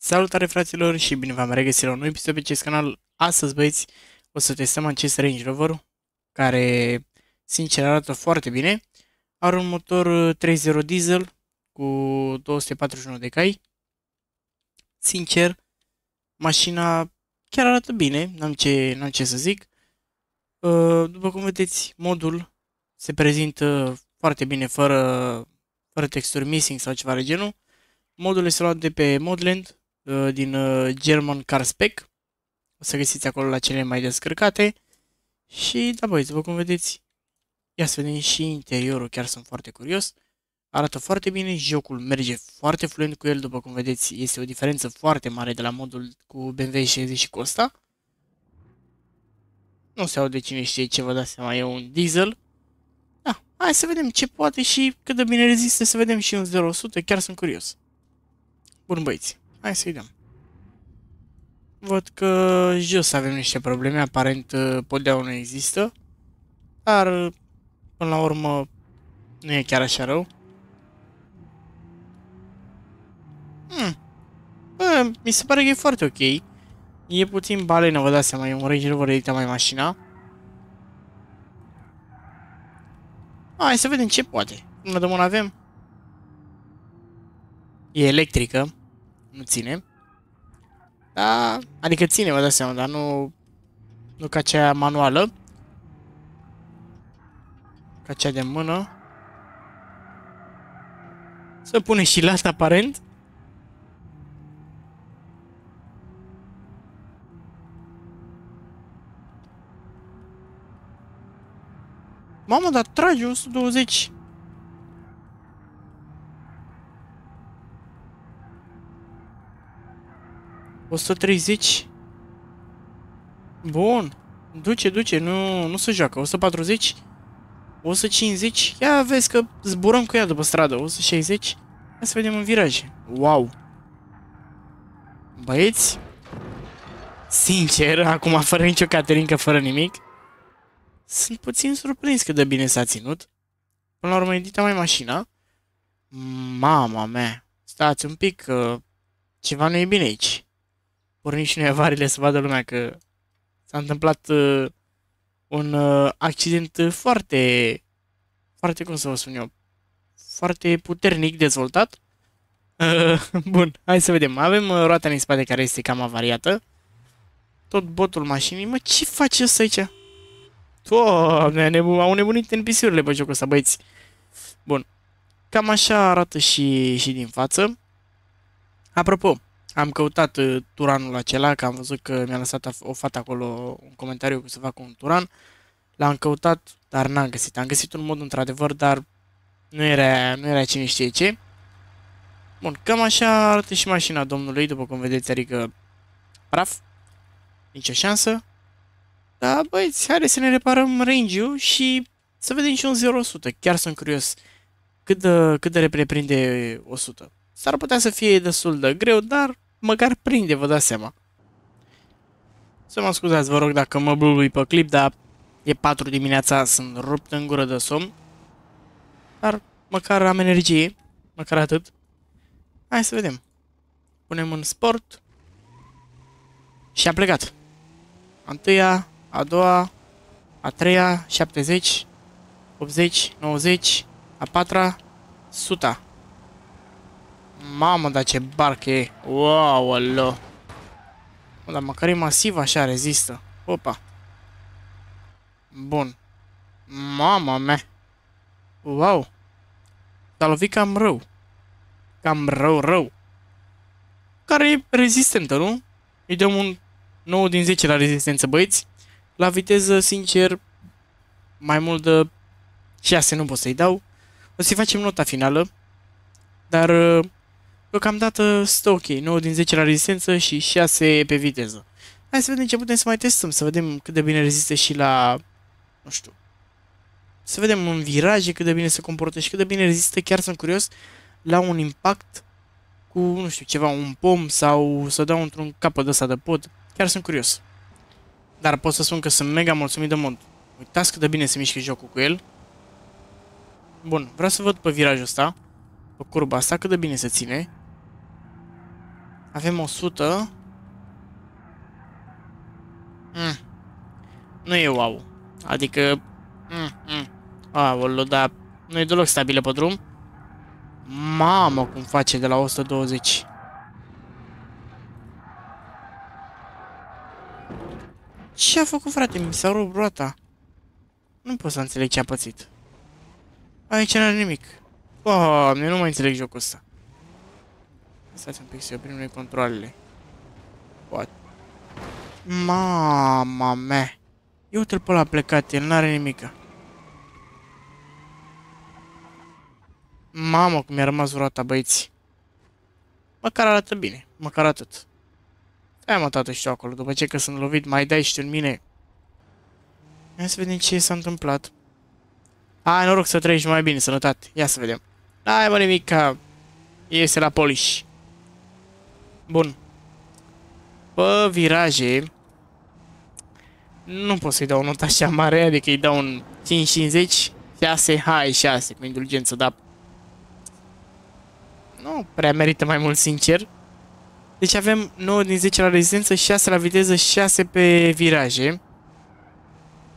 Salutare fraților și bine v-am regăsit la un nou episod pe acest canal. Astăzi, băieți, o să testăm acest Range Rover, care, sincer, arată foarte bine. Are un motor 3.0 diesel cu 241 de cai. Sincer, mașina chiar arată bine, n-am ce să zic. După cum vedeți, modul se prezintă foarte bine, fără texturi missing sau ceva de genul. Modul este luat de pe Modland, din German Car Spec. O să găsiți acolo la cele mai descărcate. Și da, băieți, după cum vedeți, ia să vedem și interiorul, chiar sunt foarte curios. Arată foarte bine, jocul merge foarte fluent cu el, după cum vedeți, este o diferență foarte mare de la modul cu BMW 60 și cu ăsta. Nu se aude cine știe ce, vă dați seama, e un diesel. Da, hai să vedem ce poate și cât de bine rezistă, să vedem și un 0-100, chiar sunt curios. Bun, băieți, hai să-i dăm. Văd că jos avem niște probleme, aparent podeaua nu există, dar până la urmă nu e chiar așa rău. Bă, mi se pare că e foarte ok. E puțin balenă, vă dați seama, e un Range Rover editat mai mașina. Hai să vedem ce poate. Până de mână avem. E electrică, nu ține. Da, adică ține, vă dați seama, dar nu ca cea manuală. Ca cea de mână. Să pune și lat aparent. Mamă, dar trage 120. O 130. Bun. Duce, nu se joacă. 140. 150. Ia vezi că zburăm cu ea după stradă. 160. Hai să vedem în viraje. Wow. Băieți, sincer, acum fără nicio caterincă, fără nimic, sunt puțin surprins cât de bine s-a ținut. Până la urmă, edita mai mașina. Mama mea. Stați un pic, că ceva nu e bine aici. Pornim și noi avarile să vadă lumea că s-a întâmplat un accident foarte, cum să vă spun eu, foarte puternic dezvoltat. Bun, hai să vedem. Avem roata în spate care este cam avariată. Tot botul mașinii. Mă, ce face ăsta aici? Doamne, au nebunit NPC-urile pe jocul ăsta, băieți. Bun. Cam așa arată și din față. Apropo, am căutat turanul acela, că am văzut că mi-a lăsat o fată acolo un comentariu cu să fac un turan. L-am căutat, dar n-am găsit. Am găsit un mod într-adevăr, dar nu era cine știe ce. Bun, cam așa arată și mașina domnului, după cum vedeți, adică praf. Nicio șansă. Da, băieți, haideți să ne reparăm range-ul și să vedem și un 0-100. Chiar sunt curios cât de repede prinde 100. S-ar putea să fie destul de greu, dar măcar prinde, vă dați seama. Să mă scuzați, vă rog, dacă mă blului pe clip, dar e 4 dimineața, sunt rupt în gură de somn. Dar măcar am energie, măcar atât. Hai să vedem. Punem în sport. Și am plecat. A întâia, a doua, a treia, 70, 80, 90, a patra, 100. Mamă, dar ce barcă e. Wow, alo. Dar măcar e masiv așa, rezistă. Opa. Bun. Mama mea. Wow. S-a lovit cam rău. Cam rău. Care e rezistentă, nu? Îi dăm un 9 din 10 la rezistență, băieți. La viteză, sincer, mai mult de 6 nu pot să-i dau. O să-i facem nota finală. Dar deocamdată stă ok. 9 din 10 la rezistență și 6 pe viteză. Hai să vedem ce putem să mai testăm. Să vedem cât de bine rezistă și la... Nu știu. Să vedem în viraje cât de bine se comportă și cât de bine rezistă. Chiar sunt curios la un impact cu, nu știu, ceva, un pom sau să dau într-un capăt ăsta de pod. Chiar sunt curios. Dar pot să spun că sunt mega mulțumit de mod. Uitați cât de bine se mișcă jocul cu el. Bun, vreau să văd pe virajul ăsta, pe curba asta, cât de bine se ține. Avem 100. Nu e wow. Adică... Aoleu, dar nu e deloc stabilă pe drum. Mamă, cum face de la 120. Ce a făcut, frate? Mi s-a rupt roata. Nu pot să înțeleg ce a pățit. Aici n-are nimic. Doamne, nu mai înțeleg jocul ăsta. Stați un pic să oprim noi controlele. Poate. Mama mea. Eu uite-l pe ăla plecat, el n-are nimică. Mamă, cum mi-a rămas roata, băieți. Măcar arată bine, măcar atât. Hai mă, tată, și tu acolo, după ce că sunt lovit, mai dai și tu în mine. Ia să vedem ce s-a întâmplat. Hai, noroc să trăiești mai bine, sănătate. Ia să vedem. Hai, mă, nimica. Iese la polish. Bun. Pe viraje... Nu pot să-i dau o notă așa mare, adică îi dau un 5-50, 6, hai 6, cu indulgență, dar... Nu prea merită mai mult, sincer. Deci avem 9 din 10 la rezistență, 6 la viteză, 6 pe viraje.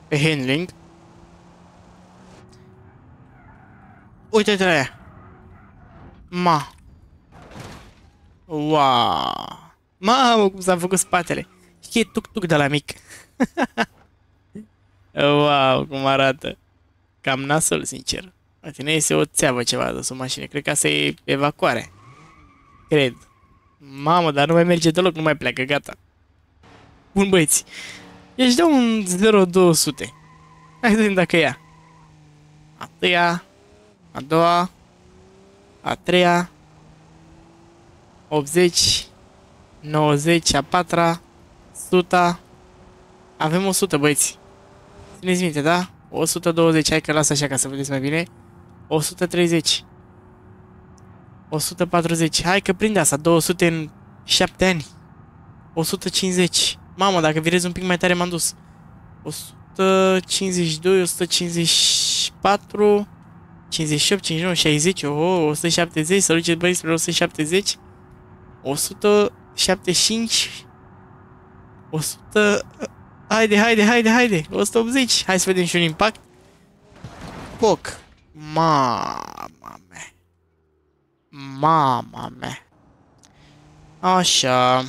Pe handling. Uite-te la aia. Wow. Mamă, cum s-a făcut spatele. Și e tuc-tuc de la mic. Wow, cum arată. Cam nasol, sincer. La tine este o țeavă ceva de sub mașină. Cred că asta e evacuare. Cred. Mamă, dar nu mai merge deloc, nu mai pleacă, gata. Bun, băieți. I-aș da un 0-200. Hai să vedem dacă ia. A tâia. A doua. A treia. 80. 90. A patra. 100. Avem 100, băieți. Țineți minte, da? 120, hai că las așa ca să vedeți mai bine. 130. 140. Hai că prinde asta, 200 în 7 ani. 150. Mamă, dacă virez un pic mai tare m-am dus. 152, 154, 58, 59, 60, 170, să duceți băieți spre 170. 175. 100... Haide. 180. Hai să vedem și un impact. Poc. Mama mea. Așa.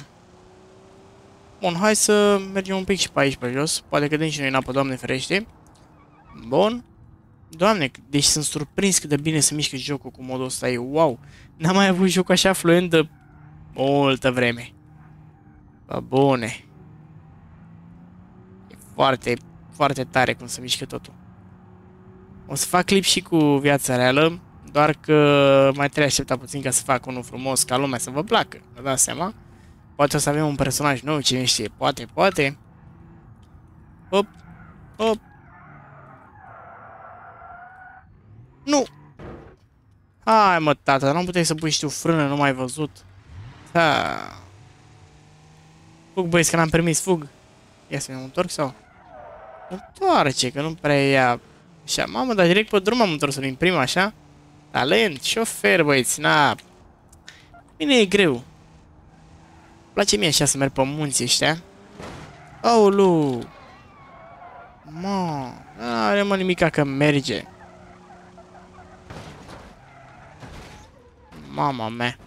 Bun, hai să mergem un pic și pe aici pe jos. Poate că dăm și noi în apă, Doamne ferește. Bun. Doamne, deci sunt surprins cât de bine se mișcă jocul cu modul ăsta. E wow. N-am mai avut joc așa fluent de multă vreme. Bă, bune. E foarte, foarte tare cum se mișcă totul. O să fac clip și cu viața reală. Doar că mai trebuie aștepta puțin ca să fac unul frumos ca lumea să vă placă. Vă dați seama? Poate o să avem un personaj nou, cine știe. Poate. Hop. Nu! Hai mă, tata, nu puteai să pui și tu frână, nu m-ai văzut. Da. Fug, băieți, că n-am permis, fug. Ia să mă întorc sau? Întoarce, că nu prea ia. Așa, mamă, dar direct pe drum am întors din prima, așa. Talent, șofer, băieți, na. Bine, e greu. Place mie așa să merg pe munții ăștia. Aulu. Mă, n-are mă nimica că merge. Mama mea.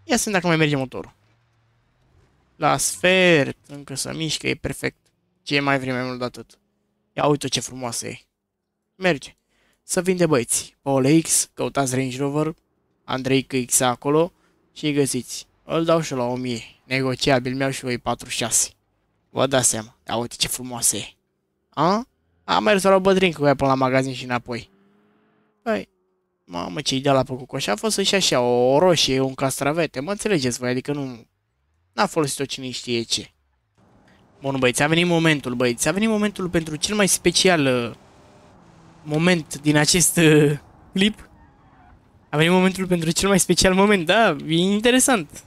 Ia să vedem dacă mai merge motorul. La sfert, încă să mișcă, e perfect. Ce mai vrei mai mult de atât? Ia uite ce frumoasă e. Merge. Să vinde băieți. Pe OLX, căutați Range Rover, Andrei CX acolo și îi găsiți. Îl dau și la 1000. Negociabil, mi-au și voi 46. Vă dați seama. Ia uite ce frumoasă e. A? Am mers să luau bătrin cu ea până la magazin și înapoi. Păi, mamă, ce ideal a făcut cu așa a fost și așa, o roșie, un castravete. Mă înțelegeți voi, adică nu... N-a folosit-o cine știe ce. Bun, băieți, a venit momentul, băieți. A venit momentul pentru cel mai special moment din acest clip. A venit momentul pentru cel mai special moment, da, e interesant.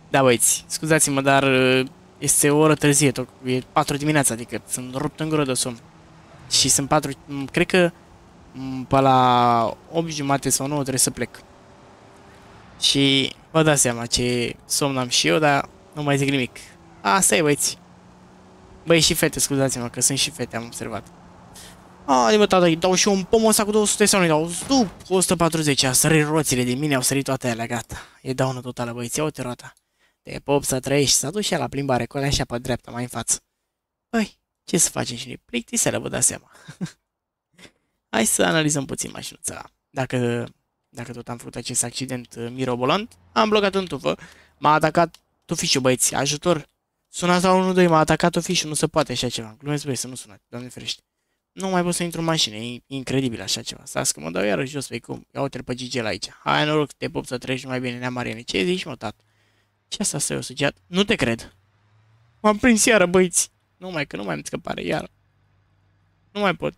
Da, băieți, scuzați-mă, dar este o oră târzie, e 4 dimineața, adică sunt rupt în gură de somn. Și sunt 4, cred că pe la 8 jumate sau 9 trebuie să plec. Și vă dați seama ce somn am și eu, dar nu mai zic nimic. Asta e, băieți. Băi, și fete, scuzați-mă, că sunt și fete, am observat. A, bă, tata, îi dau și eu un pomul ăsta cu 200 sau nu-i dau? 140, a sărit roțile din mine, au sărit toate alea, gata. E daună totală, băieți, ia uite roata. Te pop să trăiești, s-a dus și ea la plimbare, cu alea așa pe dreapta, mai în față. Băi, ce să facem și noi? Plictiseală, vă dați seama. Hai să analizăm puțin mașinuța. Dacă tot am făcut acest accident mirobolant, am blocat în tufă, m-a atacat tufișul, băieți, ajutor. Sunați la 112, m-a atacat tufișul, nu se poate așa ceva. Glumesc, băi, să nu sunați, Doamne ferește. Nu mai pot să intru în mașină, e incredibil așa ceva. Stați că mă dau iarăși jos pe cum. Ia uite-l pe Gigel aici. Hai, noroc, te pup să treci mai bine, Neamarene. Ce zici, mă, tată? Ce asta să eu săgeat? Nu te cred. M-am prins iară, băiți. Numai că nu mai am scăpare, iară. Nu mai pot.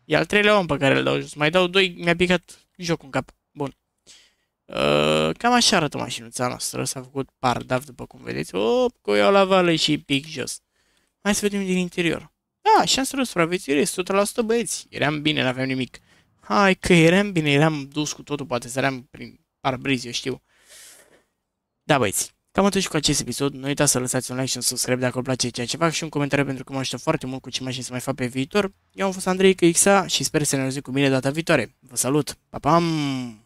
E al treilea om pe care îl dau jos. Mai dau doi, mi-a picat jocul în cap. Bun. Cam așa arată mașinuța noastră. S-a făcut pardaf, după cum vedeți. Cu eu la vale și pic jos. Hai să vedem din interior. Da, șansă de supraviețuire, 100% băieți. Eram bine, n-aveam nimic. Hai că eram bine, eram dus cu totul, poate săream prin parbriz, eu știu. Da, băieți. Cam atât și cu acest episod. Nu uitați să lăsați un like și un subscribe dacă vă place ceea ce fac și un comentariu pentru că mă ajută foarte mult cu ce mașini să mai fac pe viitor. Eu am fost Andrei Căixa și sper să ne auzim cu mine data viitoare. Vă salut! Pa, pam!